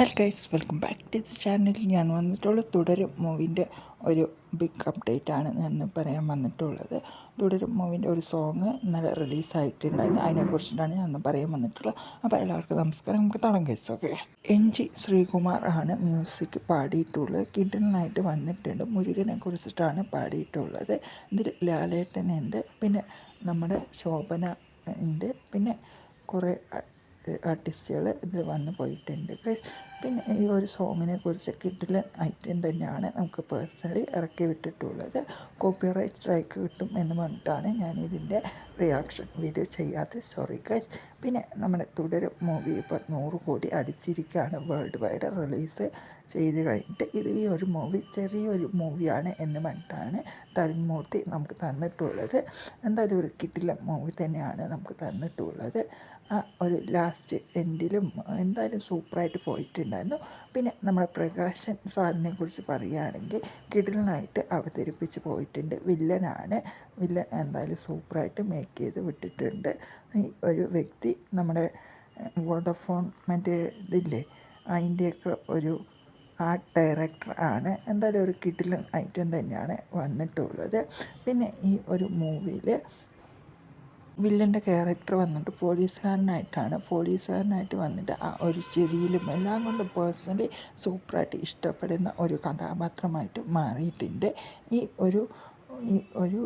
Hello guys, welcome back to this channel. ഞാൻ വന്നിട്ടുള്ള തുടരും മൂവിൻ്റെ ഒരു ബിഗ് അപ്ഡേറ്റ് ആണ് ഞാൻ പറയാൻ വന്നിട്ടുള്ളത്. തുടരും മൂവിൻ്റെ ഒരു സോങ് ഇന്നലെ റിലീസായിട്ടുണ്ടായിരുന്നു. അതിനെക്കുറിച്ചിട്ടാണ് ഞാൻ പറയാൻ വന്നിട്ടുള്ളത്. അപ്പോൾ എല്ലാവർക്കും നമസ്കാരം. നമുക്ക് തുടങ്ങാം ഗൈസ്. ഓക്കെ, NG ശ്രീകുമാർ ആണ് മ്യൂസിക് പാടിയിട്ടുള്ളത്. കിഡ്ഡനായിട്ട് വന്നിട്ടുണ്ട്. മുരുകനെ കുറിച്ചിട്ടാണ് പാടിയിട്ടുള്ളത്. ഇതിൽ ലാലേട്ടനുണ്ട്, പിന്നെ നമ്മുടെ ശോഭന ഉണ്ട്, പിന്നെ കുറേ ആർട്ടിസ്റ്റുകൾ ഇതിൽ വന്നു പോയിട്ടുണ്ട് ഗൈസ്. പിന്നെ ഈ ഒരു സോങ്ങിനെ കുറിച്ച് കിഡിലൻ ഐറ്റം തന്നെയാണ് നമുക്ക് പേഴ്സണലി ഇറക്കി വിട്ടിട്ടുള്ളത്. കോപ്പിറൈറ്റ് സ്ട്രൈക്ക് കിട്ടും എന്ന് പറഞ്ഞിട്ടാണ് ഞാൻ ഇതിൻ്റെ റിയാക്ഷൻ വീഡിയോ ചെയ്യാത്തത്. Sorry guys. പിന്നെ നമ്മുടെ തുടരും മൂവി ഇപ്പോൾ 100 കോടി അടിച്ചിരിക്കുകയാണ് വേൾഡ് വൈഡ് റിലീസ് ചെയ്ത് കഴിഞ്ഞിട്ട്. ഇത് ഈ ഒരു മൂവി ചെറിയൊരു മൂവിയാണ് എന്ന് പറഞ്ഞിട്ടാണ് തരുൺ മൂർത്തി നമുക്ക് തന്നിട്ടുള്ളത്. എന്തായാലും ഒരു കിഡിലൻ മൂവി തന്നെയാണ് നമുക്ക് തന്നിട്ടുള്ളത്. ആ ഒരു ലാസ്റ്റ് എൻഡിലും എന്തായാലും സൂപ്പറായിട്ട് പോയിട്ടുണ്ടായിരുന്നു. പിന്നെ നമ്മുടെ പ്രകാശൻ സാറിനെ കുറിച്ച് പറയുകയാണെങ്കിൽ കിടിലനായിട്ട് അവതരിപ്പിച്ച് പോയിട്ടുണ്ട്. വില്ലനാണ്. വില്ലൻ എന്തായാലും സൂപ്പറായിട്ട് മേക്ക് ചെയ്ത് വിട്ടിട്ടുണ്ട്. ഈ ഒരു വ്യക്തി നമ്മുടെ വോഡഫോൺ മറ്റേ ഇതില്ലേ അതിൻ്റെയൊക്കെ ഒരു ആർട്ട് ഡയറക്ടർ ആണ്. എന്തായാലും ഒരു കിടിലൻ ഐറ്റം തന്നെയാണ് വന്നിട്ടുള്ളത്. പിന്നെ ഈ ഒരു മൂവിയിൽ വില്ലൻ്റെ ക്യാരക്ടർ വന്നിട്ട് പോലീസുകാരനായിട്ട് വന്നിട്ട് ആ ഒരു ചിരിയിലും എല്ലാം കൊണ്ട് പേഴ്സണലി സൂപ്പറായിട്ട് ഇഷ്ടപ്പെടുന്ന ഒരു കഥാപാത്രമായിട്ട് മാറിയിട്ടുണ്ട്. ഈ ഒരു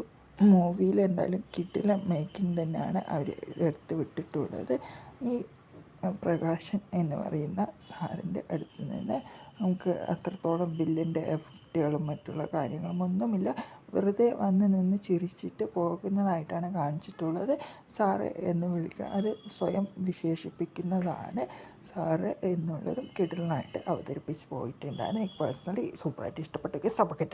മൂവിയിൽ എന്തായാലും കിടിലൻ മേക്കിംഗ് തന്നെയാണ് അവർ എടുത്ത് വിട്ടിട്ടുള്ളത്. ഈ പ്രകാശൻ എന്ന് പറയുന്ന സാറിൻ്റെ അടുത്ത് നിന്ന് നമുക്ക് അത്രത്തോളം വില്ലൻ്റെ എഫക്റ്റുകളും മറ്റുള്ള കാര്യങ്ങളും ഒന്നുമില്ല. വെറുതെ വന്ന് നിന്ന് ചിരിച്ചിട്ട് പോകുന്നതായിട്ടാണ് കാണിച്ചിട്ടുള്ളത്. സാറ് എന്ന് വിളിക്കുക, അത് സ്വയം വിശേഷിപ്പിക്കുന്നതാണ് സാറ് എന്നുള്ളതും കിടിലനായിട്ട് അവതരിപ്പിച്ച് പോയിട്ടുണ്ടായിരുന്നു. എനിക്ക് പേഴ്സണലി സൂപ്പറായിട്ട് ഇഷ്ടപ്പെട്ട സബ്